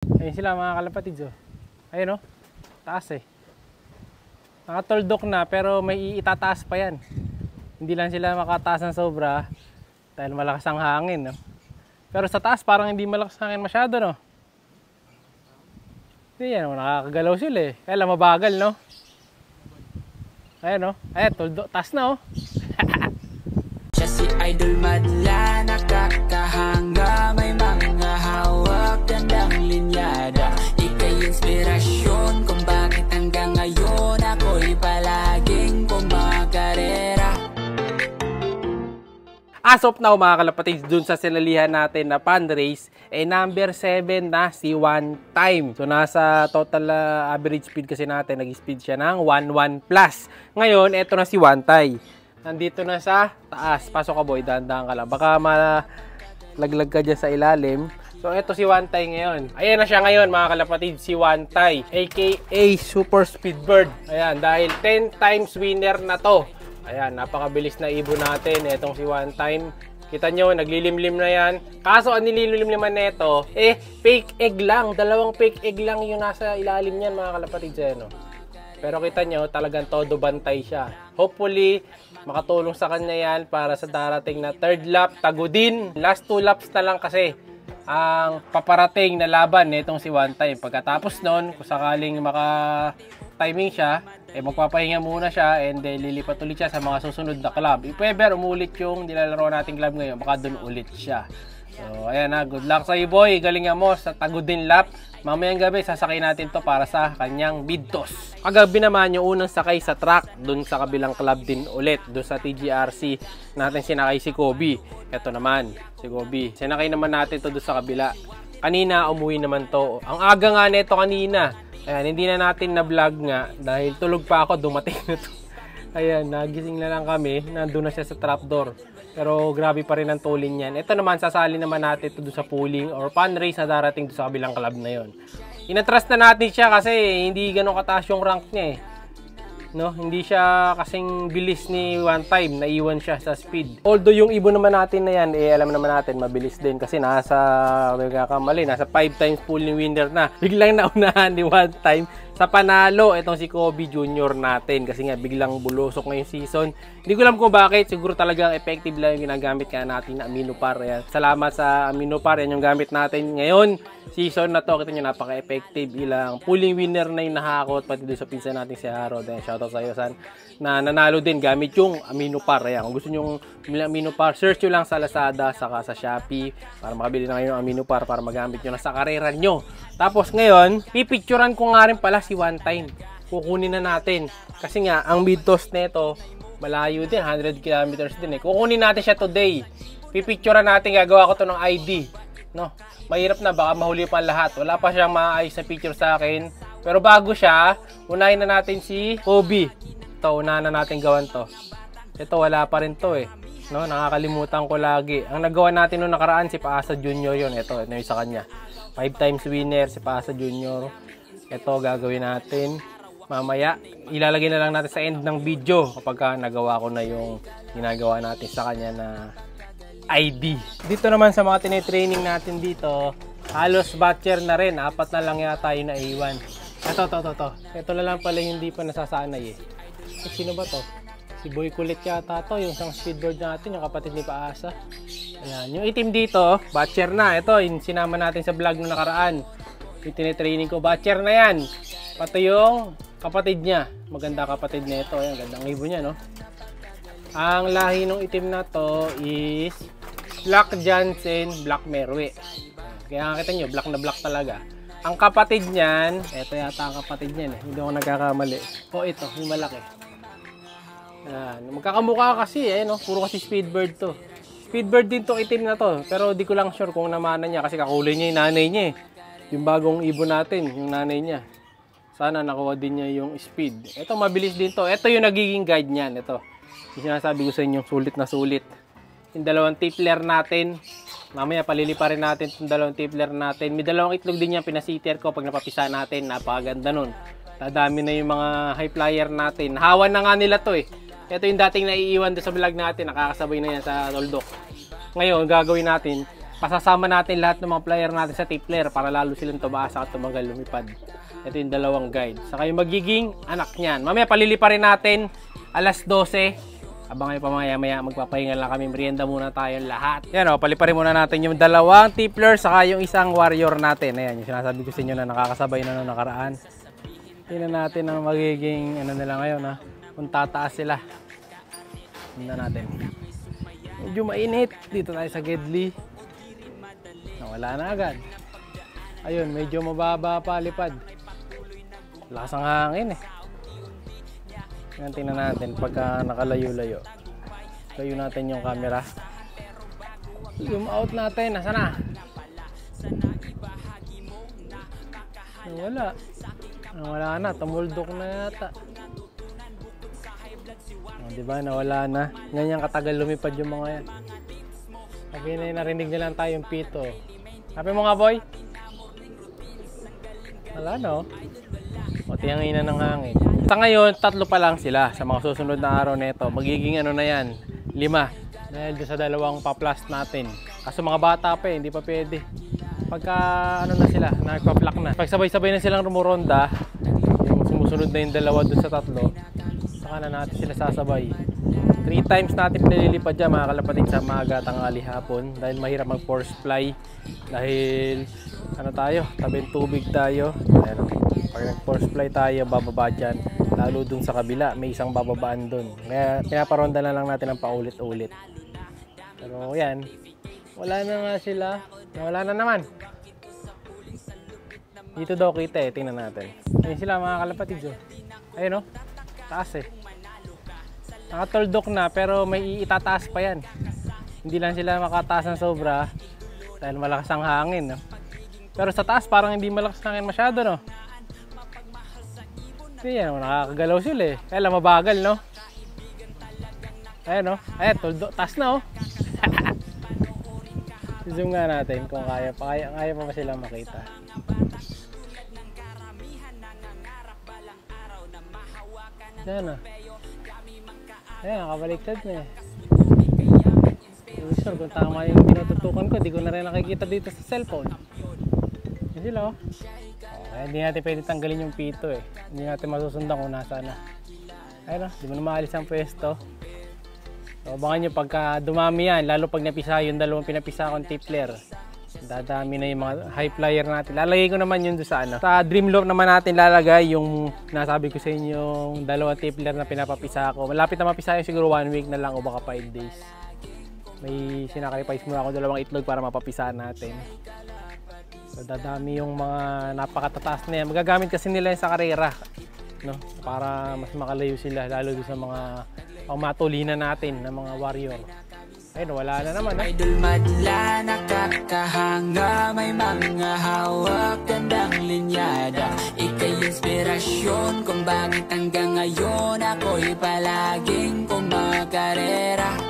Ayun sila mga kalapatids oh. Ayun oh. Taas eh. Nakatoldok na pero may itataas pa yan. Hindi lang sila makataas ng sobra dahil malakas ang hangin. No? Pero sa taas parang hindi malakas ang hangin masyado no. Hindi yan, nakakagalaw sila eh. Kaya lang mabagal no. Ayun oh. Ayun, toldok. Taas na oh. Siya si Idol madla, nakakahanga, may mga hawak, gandang linyada. Ika'y inspirasyon kung bakit hanggang ngayon ako'y palaging kumakarera. As of now mga kalapatids, dun sa sinalihan natin na pan race, number 7 na si One Time. So nasa total average speed kasi natin, nag-speed siya ng 1.1 plus. Ngayon, eto na si One Time. Nandito na sa taas. Pasok ka boy, dahan-dahan ka lang. Baka malaglag ka dyan sa ilalim. So eto si One Tay ngayon. Ayan na siya ngayon mga kalapatid, si One Tay, aka Super Speedbird. Ayan, dahil 10 times winner na to. Ayan, napakabilis na ibon natin. Etong si One Time. Kita nyo, naglilimlim na yan. Kaso ang nililimliman neto, fake egg lang. Dalawang fake egg lang yung nasa ilalim niyan mga kalapatid. No? Pero kita nyo, talagang todo bantay siya. Hopefully, makatulong sa kanya yan para sa darating na third lap, tagudin. Last 2 laps na lang kasi ang paparating na laban nitong si One Time. Pagkatapos nun, kung sakaling maka-timing siya, magpapahinga muna siya and then lilipat ulit siya sa mga susunod na club. If ever umulit yung nilalaro nating club ngayon, baka dun ulit siya. So, ayan na. Good luck sa iyo, boy. Galingan mo sa tagudin lap. Mamayang gabi, sasakay natin to para sa kanyang bidtos. Kagabi naman, yung unang sakay sa track, dun sa kabilang club din ulit. Dun sa TGRC natin sinakay si Kobe. Ito naman, si Kobe. Sinakay naman natin to dun sa kabila. Kanina, umuwi naman to. Ang aga nga nito kanina. Ayan, hindi na natin na-vlog nga. Dahil tulog pa ako, dumating na to. Ayan, nagising na lang kami. Nandun na siya sa trapdoor. Pero grabe pa rin ang tulin yan. Ito naman, sasali naman natin ito sa pooling or fan race na darating sa kabilang club na yon. Inatras na natin siya kasi hindi ganun kataas yung rank niya eh. No? Hindi siya kasing bilis ni One Time. Naiwan siya sa speed. Although yung ibon naman natin na yan, alam naman natin, mabilis din. Kasi nasa 5 times pooling winner na. Biglang naunahan ni One Time sa panalo itong si Kobe Jr. natin kasi nga biglang bulusok ngayong season. Hindi ko alam kung bakit, siguro talagang effective lang yung ginagamit kaya natin na Aminopar. Ayan. Salamat sa Aminopar, yan yung gamit natin ngayon. Season na to, kita nyo napaka-effective. Ilang pooling winner na yung nahakot pati doon sa pinsan natin si Harold. Ayan, shoutout sa iyo San na nanalo din gamit yung Aminopar. Ayan, kung gusto nyo yung Aminopar, search nyo lang sa Lazada saka sa Shopee para makabili na kayo ng Aminopar para magamit nyo na sa karera nyo. Tapos ngayon, pipicturan ko nga rin pala si One Time. Kukunin na natin. Kasi nga, ang midtoss nito, malayo din, 100 kilometers din eh. Kukunin natin siya today. Pipicturan natin, gagawa ko to ng ID. No? Mahirap na, baka mahuli pa lahat. Wala pa siyang maayos na picture sa akin. Pero bago siya, unahin na natin si Kobe. Ito, unahan na natin gawan to. Ito, wala pa rin to eh. No? Nakakalimutan ko lagi. Ang nagawa natin noong nakaraan, si Paasa Junior yon. Ito yung sa kanya. 5 times winner, si Paasa Junior. Ito, gagawin natin. Mamaya, ilalagay na lang natin sa end ng video kapag nagawa ko na yung ginagawa natin sa kanya na ID. Dito naman sa mga tinitraining natin dito, halos batcher na rin. 4 na lang yata yung naiwan. Ito. Ito na lang pala yung hindi pa nasasanay eh. Sino ba to? Si Boy Kulit yata to, yung isang speedboard natin, yung kapatid ni Paasa. Ayan. Yung itim dito, batcher na. Ito, yung sinama natin sa vlog nung nakaraan. Yung tinitraining ko, batcher na yan. Pati yung kapatid niya. Maganda kapatid na ito. Ayan, gandang ibon niya, no? Ang lahi ng itim na to is Black Jansen, Black Merwe. Kaya nakita nyo, black na black talaga. Ang kapatid niyan, ito yata ang kapatid niyan eh. Hindi ako nagkakamali. O ito, yung malaki. Ayan. Magkakamukha kasi eh, no? Puro kasi speedbird to. Speedbird din tong itim na to. Pero di ko lang sure kung namana niya kasi kakulay niya yung nanay niya eh. Yung bagong ibon natin, yung nanay niya. Sana nakuha din niya yung speed. Ito, mabilis din to. Ito yung nagiging guide niyan. Ito. Yung sinasabi ko sa inyo, sulit na sulit. Yung dalawang tipler natin. Mamaya palili pa rin natin yung dalawang tipler natin. May dalawang itlog din yan, pinasiter ko pag napapisa natin. Napakaganda nun. Dadami na yung mga high flyer natin. Hawan na nga nila to eh. Ito yung dating naiiwan doon sa vlog natin. Nakakasabay na yan sa toldok. Ngayon, gagawin natin, pasasama natin lahat ng mga player natin sa tipler para lalo silang tumaasa at tumagal lumipad. Ito yung dalawang guide. Saka yung magiging anak niyan. Mamaya palili pa rin natin alas 12. Abang kayo pa maya-maya, magpapahinga lang kami. Merienda muna tayo lahat. Yan o, paliparin muna natin yung dalawang tipler saka yung isang warrior natin. Ayan, yung sinasabi ko sa inyo na nakakasabay na nung nakaraan. Tingnan natin ang magiging ano nila ngayon ha. Kung tataas sila. Tingnan natin. Medyo mainit. Dito tayo sa Gedli. Nawala na agad. Ayun, medyo mababa pa lipad. Lakas ang hangin eh. Tingnan natin pagka nakalayo-layo. Layo natin yung camera. Zoom out natin. Nasaan na? Nawala. Nawala na. Tumuldok na yata. Diba? Nawala na. Ganyan katagal lumipad yung mga yan. Sabi na narinig nilang tayong pito. Sabi mo nga boy? Wala no? O tiyangin na ng hangin. Sa ngayon, 3 pa lang sila sa mga susunod na araw nito. Magiging ano na yan, 5. Dahil doon sa dalawang pa-plus natin. Kaso mga bata pa hindi pa pwede. Pagka ano na sila, nagpa-plak na. Pag sabay-sabay na silang rumuronda, yung sumusunod na yung dalawa doon sa 3, saka na natin sila sasabay. 3 times natin nililipad dyan mga kalapatid sa maaga, tanghali, hapon. Dahil mahirap mag-force fly. Dahil ano tayo, tabing tubig tayo. Ayan, pag nag-force fly tayo, bababa dyan. Lalo dun sa kabila, may isang bababaan dun. Kaya pinaparonda na lang natin ng paulit-ulit. Pero yan, wala na nga sila. Wala na naman. Dito daw kita eh, tingnan natin. Ayun sila mga kalapatid. Oh. Ayun o, taas eh. Nakatoldok na pero may itataas pa yan. Hindi lang sila makataas ng sobra dahil malakas ang hangin. No? Pero sa taas parang hindi malakas ang hangin masyado. No? Kaya nakakagalaw sila eh. Kaya lang mabagal no. Ayan no. Ayan, toldok. Taas na oh. Zoom nga natin kung kaya pa. Kaya pa ba sila makita. Diyan ah. Ayan, nakabaliktad na eh. Hindi sure kung tama yung tinututukan ko. Di ko na rin nakikita dito sa cellphone. Yan sila oh. Kaya hindi natin pwede tanggalin yung pito eh. Hindi natin masusundan kung nasa na. Ayun oh, di mo na maalis ang pwesto. So, abangan nyo pagka dumami yan. Lalo pag napisa yung dalawang pinapisa akong tipler. Dadami na yung mga high flyer natin. Lalagay ko naman yun doon sa ano. Sa dream loop naman natin lalagay yung nasabi ko sa inyo yung dalawang tipler na pinapapisa ko. Malapit na mapisa yung siguro 1 week na lang o baka 5 days. May sinacrifice muna ako 2 itlog para mapapisa natin. So dadami yung mga napakatataas na yan. Magagamit kasi nila yung sa karera. No? Para mas makalayo sila lalo doon sa mga pangmatulinan natin ng mga warrior. Ayun, wala na naman. Idol madla, nakakahanga, may mga hawak, gandang linyada. Ika'y inspirasyon kung bakit hanggang ngayon ako'y palaging kumakarera.